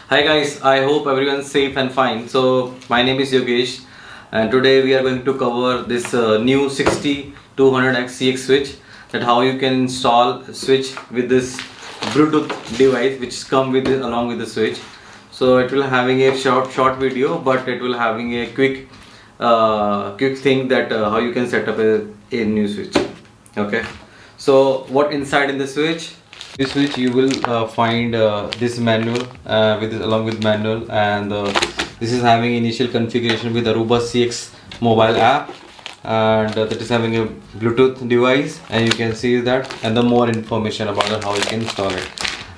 Hi guys, I hope everyone's safe and fine. So my name is Yogesh, and today we are going to cover this new 60200X CX switch, that how you can install switch with this Bluetooth device which come with it, along with the switch. So it will having a short video, but it will having a quick thing that how you can set up a new switch. Okay, so what inside in the switch? This switch you will find this manual with along with manual, and this is having initial configuration with Aruba CX mobile app, and that is having a Bluetooth device, and you can see that, and the more information about it, how you can install it.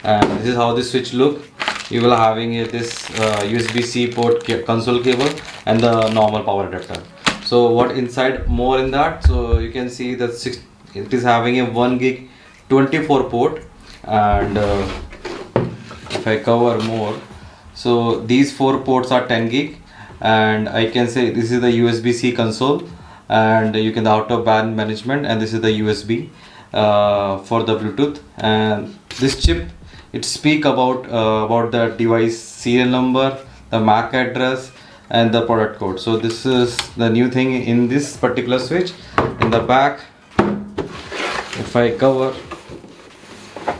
And this is how this switch look. You will having this USB-C port console cable and the normal power adapter. So what inside more in that? So you can see that it is having a 1 gig 24 port, and if I cover more, so these four ports are 10 gig, and I can say this is the USB-C console, and you can the out of band management, and this is the USB for the Bluetooth. And this chip, it speak about the device serial number, the MAC address, and the product code. So this is the new thing in this particular switch. In the back, if I cover,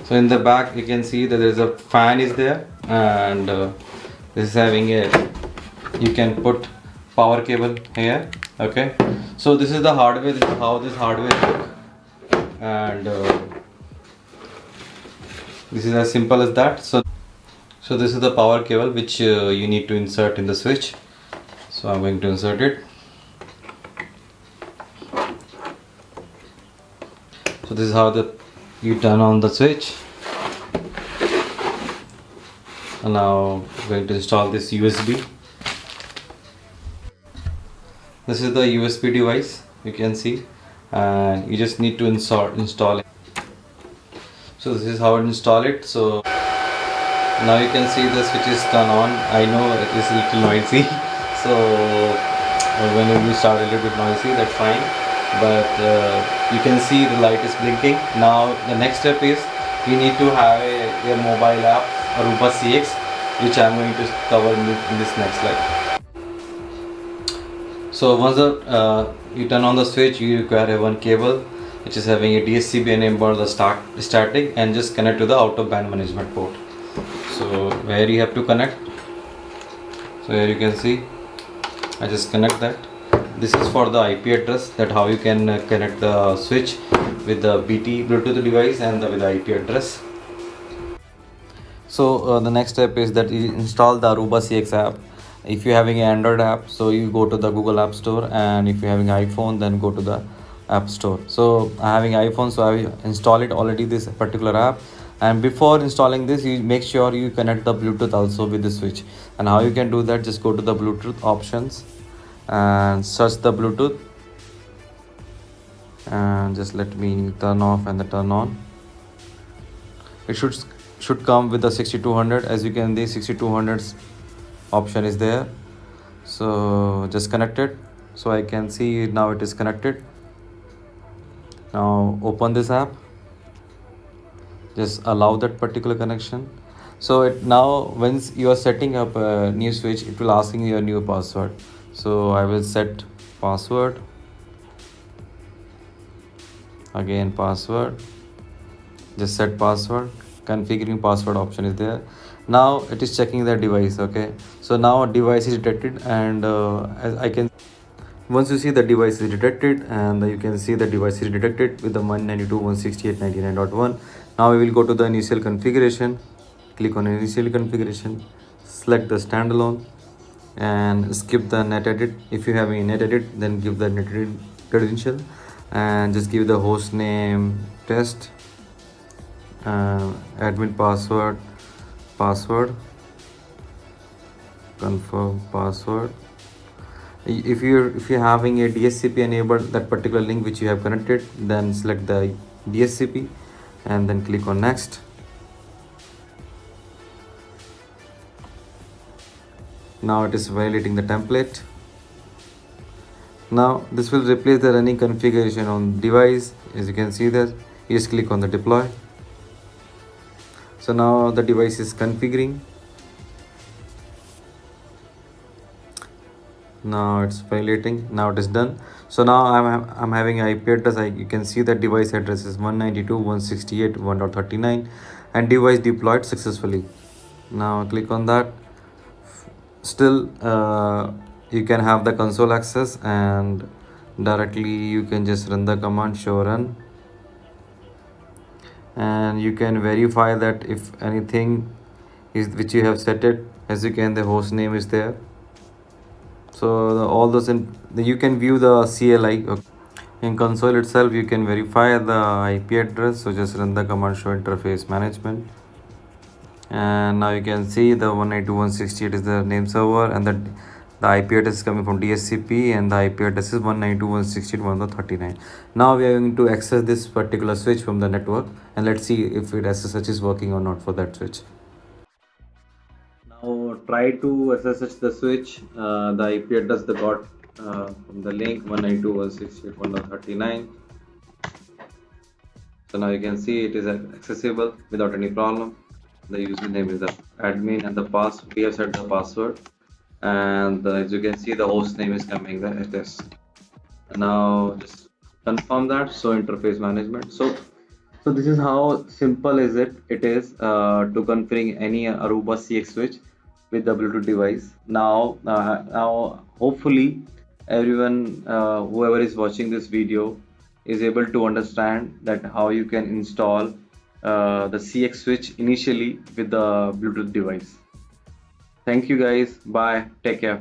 so in the back you can see that there is a fan is there, and this is having a, you can put power cable here. Okay, so this is the hardware. This is how this hardware look, and this is as simple as that. So this is the power cable which you need to insert in the switch. So I'm going to insert it. So this is how you turn on the switch. And now I'm going to install this USB. This is the USB device, you can see, and you just need to install it. So this is how to install it. So now you can see the switch is turned on. I know it is a little noisy, so when we start a little bit noisy, that's fine, but you can see the light is blinking. Now the next step is you need to have a mobile app, Aruba CX, which I'm going to cover in this next slide. So once you turn on the switch, you require one cable which is having a DSCB enabled the static, and just connect to the out of band management port. So where you have to connect, so here you can see I just connect that. This is for the IP address, that how you can connect the switch with the BT Bluetooth device and with the IP address. So the next step is that you install the Aruba CX app. If you're having an Android app, so you go to the Google App Store, and if you're having iPhone, then go to the App Store. So having iPhone, so I install it already, this particular app. And before installing this, you make sure you connect the Bluetooth also with the switch. And how you can do that, just go to the Bluetooth options and search the Bluetooth, and just let me turn off and the turn on. It should come with the 6200. As you can see, 6200's option is there. So just connect it. So I can see now it is connected. Now open this app, just allow that particular connection. So now once you are setting up a new switch, it will asking you a new password. So I will set password, again password, just set password. Configuring password option is there. Now it is checking the device. Okay, so now device is detected, and as I can, once you see the device is detected, and you can see the device is detected with the 192.168.99.1. Now we will go to the initial configuration, click on initial configuration, select the standalone, and skip the net edit. If you have a net edit, then give the net edit credential, and just give the host name test, admin password, confirm password. If you're having a DSCP enabled, that particular link which you have connected, then select the DSCP and then click on next. Now it is validating the template, Now this will replace the running configuration on device. As you can see that, you just click on the deploy. So now the device is configuring. Now it's violating. Now it is done. So now I'm having IP address. You can see that device address is 192.168.1.39 and device deployed successfully. Now click on that. Still you can have the console access, and directly you can just run the command show run, and you can verify that if anything is which you have set it. As you can, the host name is there. So all those you can view the CLI. Okay. In console itself you can verify the IP address, so just run the command show interface management, and now you can see the 192.168 is the name server, and the IP address is coming from DSCP, and the IP address is 192.168.1.39. Now we are going to access this particular switch from the network, and let's see if it SSH is working or not for that switch. Now try to SSH the switch. The IP address they got from the link 192.168.1.39. So now you can see it is accessible without any problem. The username is the admin, and the pass we have set the password, and as you can see the host name is coming the ls. Now just confirm that, so interface management. So this is how simple is it is to configuring any Aruba CX switch with the Bluetooth device. Now hopefully everyone whoever is watching this video is able to understand that how you can install the CX switch initially with the Bluetooth device. Thank you guys. Bye. Take care.